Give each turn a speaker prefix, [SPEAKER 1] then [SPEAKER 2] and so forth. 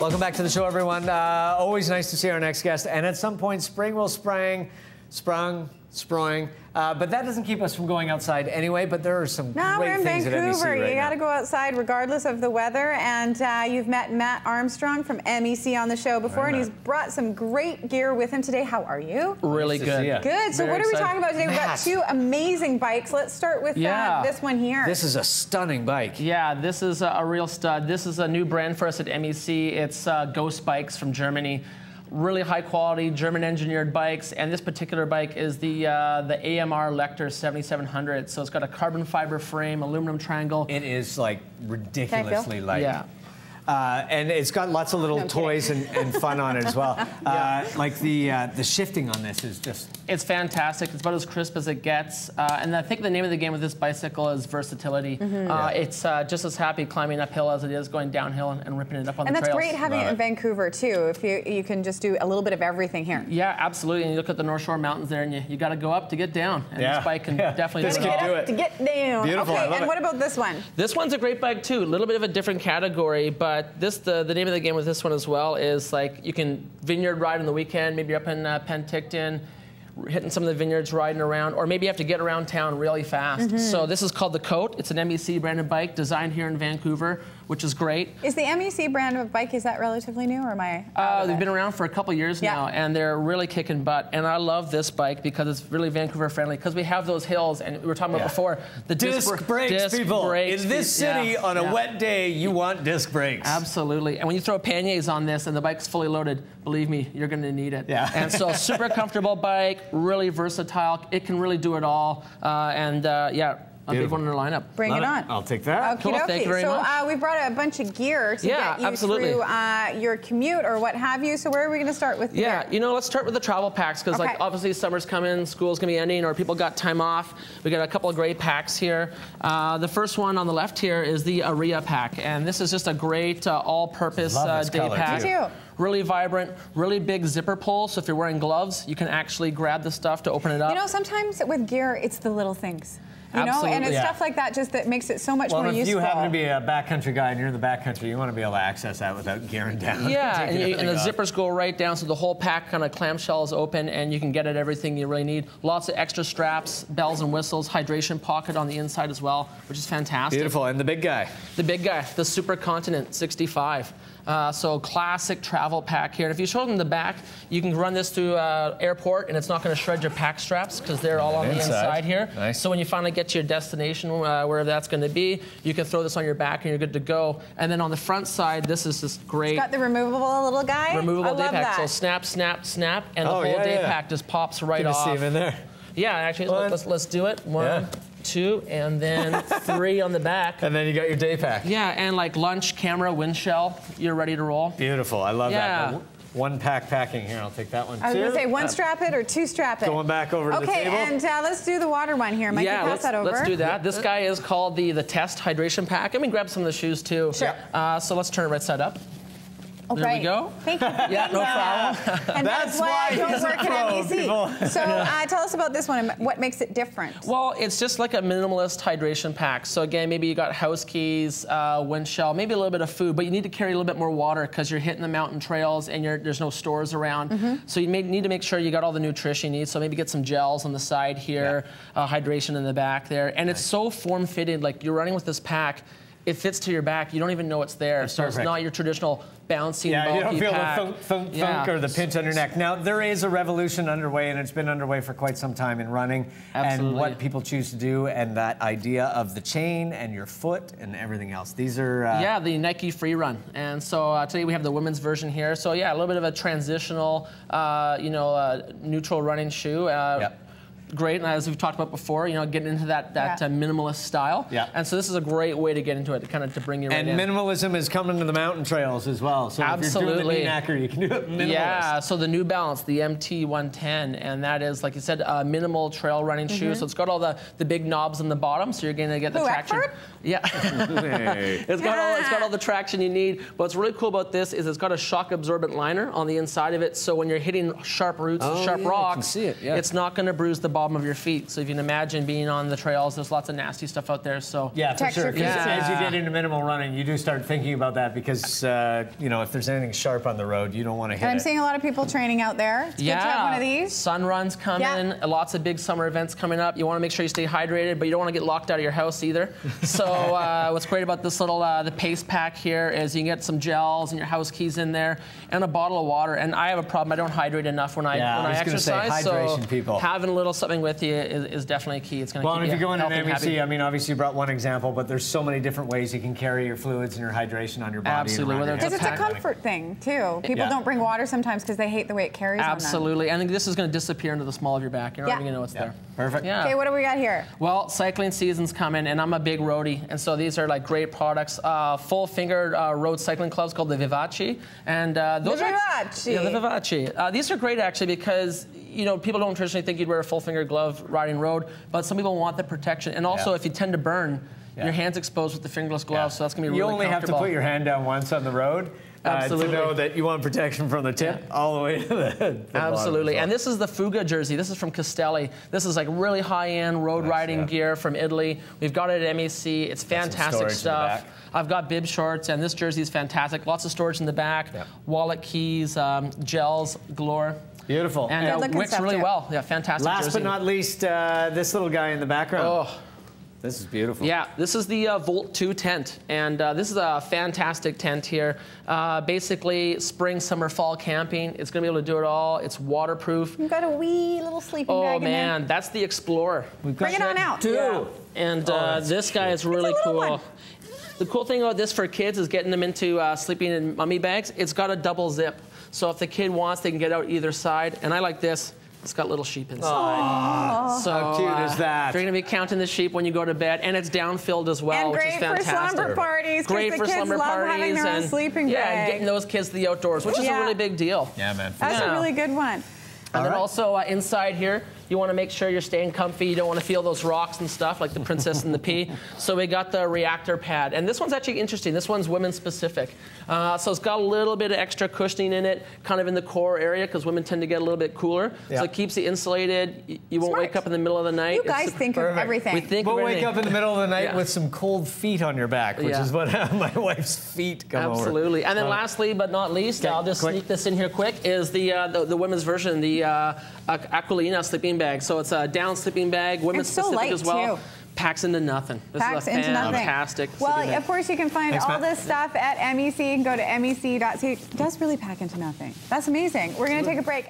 [SPEAKER 1] Welcome back to the show, everyone. Always nice to see our next guest. And at some point, spring will sprung. But that doesn't keep us from going outside anyway. But there are some great things at MEC right now.
[SPEAKER 2] No, we're in Vancouver. You got to go outside regardless of the weather. And you've met Matt Armstrong from MEC on the show before, and he's brought some great gear with him today. How are you?
[SPEAKER 3] Really good.
[SPEAKER 2] Good. So what are we talking about today? We've got two amazing bikes. Let's start with this one here.
[SPEAKER 1] This is a stunning bike.
[SPEAKER 3] Yeah, this is a real stud. This is a new brand for us at MEC. It's Ghost Bikes from Germany. Really high quality German engineered bikes, and this particular bike is the AMR Lector 7700. So it's got a carbon fiber frame, aluminum triangle.
[SPEAKER 1] It is like ridiculously light.
[SPEAKER 3] Yeah.
[SPEAKER 1] And it's got lots of little toys and fun on it as well. Like the shifting on this is just...
[SPEAKER 3] It's fantastic. It's about as crisp as it gets. And I think the name of the game with this bicycle is versatility. It's just as happy climbing uphill as it is going downhill and ripping it up on the trails.
[SPEAKER 2] And that's great having it in Vancouver, too, if you can just do a little bit of everything here.
[SPEAKER 3] Yeah, absolutely. And you look at the North Shore Mountains there, and you got to go up to get down. And this bike can definitely
[SPEAKER 1] do it.
[SPEAKER 2] To get down.
[SPEAKER 1] Beautiful.
[SPEAKER 2] Okay, and what about this one?
[SPEAKER 3] This one's a great bike, too. A little bit of a different category, but the name of the game with this one as well is like you can vineyard ride on the weekend, maybe you're up in Penticton, hitting some of the vineyards, riding around, or maybe you have to get around town really fast. So this is called the Coat. It's an MEC branded bike designed here in Vancouver, which is great.
[SPEAKER 2] Is the MEC brand of bike, is that relatively new, or am I
[SPEAKER 3] They've been around for a couple years now, and they're really kicking butt. And I love this bike because it's really Vancouver friendly, because we have those hills, and we were talking about before, the
[SPEAKER 1] disc brakes, people. In this city, on a wet day, you want disc brakes.
[SPEAKER 3] Absolutely. And when you throw panniers on this and the bike's fully loaded, believe me, you're going to need it. And so super comfortable bike, really versatile. It can really do it all. A big one in our lineup.
[SPEAKER 2] Bring it on.
[SPEAKER 1] I'll take that.
[SPEAKER 3] Cool. Thank you very much.
[SPEAKER 2] So we brought a bunch of gear to get you through your commute or what have you. So where are we going to start with here?
[SPEAKER 3] You know, let's start with the travel packs, because like obviously summer's coming, school's going to be ending, or people got time off. We got a couple of great packs here. The first one on the left here is the Aria pack, and this is just a great all-purpose day pack.
[SPEAKER 2] Me too.
[SPEAKER 3] Really vibrant, really big zipper pull, so if you're wearing gloves, you can actually grab the stuff to open it up.
[SPEAKER 2] You know, sometimes with gear, it's the little things. You know,
[SPEAKER 3] Absolutely.
[SPEAKER 2] and it's stuff like that just that makes it so much more useful.
[SPEAKER 1] Well, if you happen to be a backcountry guy and you're in the backcountry, you want to be able to access that without gearing down.
[SPEAKER 3] Yeah, and the zippers go right down, so the whole pack kind of clamshell is open, and you can get at everything you really need. Lots of extra straps, bells and whistles, hydration pocket on the inside as well, which is fantastic.
[SPEAKER 1] Beautiful, and the big guy?
[SPEAKER 3] The big guy, the Super Continent 65. So classic travel pack here. And if you show them the back, you can run this through airport, and it's not going to shred your pack straps because they're all on the inside here. Nice. So when you finally get to your destination, wherever that's going to be, you can throw this on your back and you're good to go. And then on the front side, this is just great.
[SPEAKER 2] It's got the removable little guy.
[SPEAKER 3] Removable day pack.
[SPEAKER 2] That.
[SPEAKER 3] So snap, snap, snap, and the whole day pack just pops right off.
[SPEAKER 1] Can you see him in there?
[SPEAKER 3] Yeah, actually, let's do it. One, two, and then three on the back.
[SPEAKER 1] And then you got your day pack.
[SPEAKER 3] Yeah, and like lunch, camera, wind shell, you're ready to roll.
[SPEAKER 1] Beautiful, I love that. One pack packing here, I'll take that one too.
[SPEAKER 2] I was going to say one strap it or two strap it.
[SPEAKER 1] Going back over to the table.
[SPEAKER 2] Okay, and let's do the water one here. Mike, pass that over.
[SPEAKER 3] Let's do that. This guy is called the Test Hydration Pack. Let me grab some of the shoes too.
[SPEAKER 2] Sure.
[SPEAKER 3] So let's turn it right side up. There we go.
[SPEAKER 2] Thank you.
[SPEAKER 3] Yeah, no problem.
[SPEAKER 2] And that's why I don't work at MEC. So tell us about this one and what makes it different.
[SPEAKER 3] Well, it's just like a minimalist hydration pack. So again, maybe you got house keys, wind shell, maybe a little bit of food, but you need to carry a little bit more water because you're hitting the mountain trails and there's no stores around. So you need to make sure you got all the nutrition you need. So maybe get some gels on the side here, hydration in the back there. And it's so form-fitted, like you're running with this pack, it fits to your back. You don't even know it's there. So it's not your traditional bouncing, bulky
[SPEAKER 1] you don't feel
[SPEAKER 3] pack.
[SPEAKER 1] the thunk or the pinch on your neck. Now, there is a revolution underway, and it's been underway for quite some time in running. And what people choose to do, and that idea of the chain and your foot and everything else. These are...
[SPEAKER 3] the Nike Free Run. And so today we have the women's version here. So yeah, a little bit of a transitional, neutral running shoe. Great, and as we've talked about before, you know, getting into that minimalist style. And so this is a great way to get into it, to bring you right in.
[SPEAKER 1] And minimalism is coming to the mountain trails as well. So if you're doing the knacker, you can do it minimalist.
[SPEAKER 3] Yeah, so the New Balance, the MT110, and that is, like you said, a minimal trail running shoe. So it's got all the big knobs on the bottom, so you're going to get the traction. Yeah. It's got all the traction you need. But what's really cool about this is it's got a shock absorbent liner on the inside of it, so when you're hitting sharp roots and sharp rocks, it's not going to bruise the bottom of your feet. So if you can imagine being on the trails, there's lots of nasty stuff out there. So
[SPEAKER 1] yeah, for sure. As you get into minimal running, you do start thinking about that because you know, if there's anything sharp on the road, you don't want to hit it.
[SPEAKER 2] I'm seeing a lot of people training out there. It's good to have one of these.
[SPEAKER 3] Sun runs coming. Lots of big summer events coming up. You want to make sure you stay hydrated, but you don't want to get locked out of your house either. So what's great about this little the pace pack here is you can get some gels and your house keys in there and a bottle of water. And I have a problem. I don't hydrate enough when I exercise. So having a little something with you is definitely key. It's going to keep you
[SPEAKER 1] if you go into an MEC,
[SPEAKER 3] happy.
[SPEAKER 1] I mean, obviously you brought one example, but there's so many different ways you can carry your fluids and your hydration on your body.
[SPEAKER 3] Absolutely.
[SPEAKER 2] Because it's a comfort thing, too. People don't bring water sometimes because they hate the way it carries on them.
[SPEAKER 3] Absolutely. I think this is going to disappear into the small of your back. You're not even going to know it's there.
[SPEAKER 1] Perfect.
[SPEAKER 3] Yeah.
[SPEAKER 2] Okay, what do we got here?
[SPEAKER 3] Well, cycling season's coming, and I'm a big roadie, and so these are like great products. Full-fingered road cycling clubs called the Vivace, and those
[SPEAKER 2] the Vivace.
[SPEAKER 3] Yeah, the Vivace. These are great actually because you know people don't traditionally think you'd wear a full-fingered glove riding road, but some people want the protection, and also if you tend to burn, your hand's exposed with the fingerless glove, so that's gonna be really comfortable.
[SPEAKER 1] You only have to put your hand down once on the road. To know that you want protection from the tip all the way to the
[SPEAKER 3] Absolutely.
[SPEAKER 1] bottom.
[SPEAKER 3] And this is the Fuga jersey. This is from Castelli. This is like really high-end road riding gear from Italy. We've got it at MEC. It's fantastic stuff. I've got bib shorts, and this jersey is fantastic. Lots of storage in the back, wallet, keys, gels, galore.
[SPEAKER 1] Beautiful.
[SPEAKER 3] And wicks really well. Yeah, fantastic
[SPEAKER 1] Last
[SPEAKER 3] jersey.
[SPEAKER 1] but not least, this little guy in the background.
[SPEAKER 3] Oh.
[SPEAKER 1] This is beautiful.
[SPEAKER 3] Yeah, this is the Volt 2 tent, and this is a fantastic tent here. Basically, spring, summer, fall camping. It's going to be able to do it all. It's waterproof.
[SPEAKER 2] You've got a wee little sleeping bag in there.
[SPEAKER 3] Oh, man, that's the Explorer.
[SPEAKER 2] Bring it on out.
[SPEAKER 3] Yeah. And this guy is really cool. The cool thing about this for kids is getting them into sleeping in mummy bags. It's got a double zip, so if the kid wants, they can get out either side. And I like this. It's got little sheep inside.
[SPEAKER 1] So how cute is that?
[SPEAKER 3] You're going to be counting the sheep when you go to bed, and it's down-filled as well, which is fantastic.
[SPEAKER 2] And great for slumber parties.
[SPEAKER 3] Great for slumber parties.
[SPEAKER 2] Having their own sleeping bag.
[SPEAKER 3] Yeah, and getting those kids to the outdoors, which is a really big deal.
[SPEAKER 1] Yeah, man.
[SPEAKER 2] That's a really good one.
[SPEAKER 3] And then also inside here, you want to make sure you're staying comfy. You don't want to feel those rocks and stuff like the Princess and the Pea. So we got the reactor pad. And this one's actually interesting. This one's women specific. So it's got a little bit of extra cushioning in it, kind of in the core area, because women tend to get a little bit cooler. So it keeps you insulated. You won't wake up in the middle of the night.
[SPEAKER 2] You guys think of everything.
[SPEAKER 3] We think
[SPEAKER 1] we'll
[SPEAKER 3] of
[SPEAKER 1] wake up in the middle of the night with some cold feet on your back, which is what my wife's feet come over.
[SPEAKER 3] Absolutely. And then lastly but not least, I'll just sneak this in here quick, is the women's version, the Aquilina sleeping bag. So it's a down sleeping bag, women's specific as well. Too. Packs into nothing. This is a fantastic.
[SPEAKER 2] Well, of course, you can find all this stuff at MEC. You can go to MEC.ca. It does really pack into nothing. That's amazing. We're going to take a break.